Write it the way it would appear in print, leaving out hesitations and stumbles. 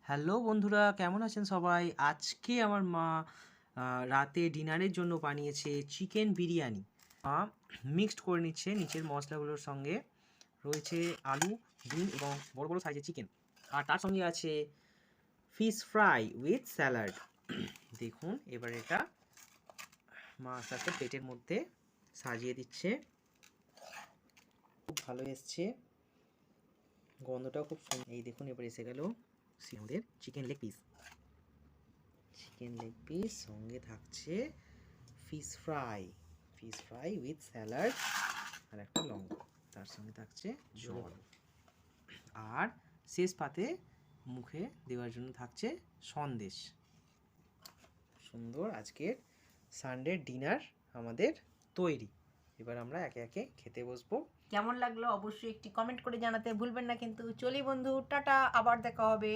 Hello বন্ধুরা, কেমন আছেন সবাই? আজকে আমার মা রাতে ডিনারের জন্য বানিয়েছে চিকেন বিরিয়ানি। মা মিক্সড করে নিচ্ছে নিচের মশলাগুলোর সঙ্গে। রয়েছে আলু, ডিম এবং বড় বড় সাইজের চিকেন। আর তার সঙ্গে আছে ফিশ ফ্রাই উইথ স্যালাড। দেখুন এবার এটা মা আস্তে আস্তে প্লেটের মধ্যে সাজিয়ে দিচ্ছে। খুব ভালো এসছে, গন্ধটাও খুব সুন্দর। এই দেখুন এবার এসে গেল আমাদের chicken leg piece. Chicken leg piece সঙ্গে থাকছে ফিশ ফ্রাই উইথ স্যালাড আর একটা লঙ্কা, তার সঙ্গে থাকছে জল। আর শেষ পাতে মুখে দেওয়ার জন্য থাকছে সন্দেশ। সুন্দর আজকের সানডে ডিনার আমাদের তৈরি। এবার আমরা একে একে খেতে বসবো। কেমন লাগলো অবশ্যই একটি কমেন্ট করে জানাতে ভুলবেন না কিন্তু। চলি বন্ধু, টাটা, আবার দেখা হবে।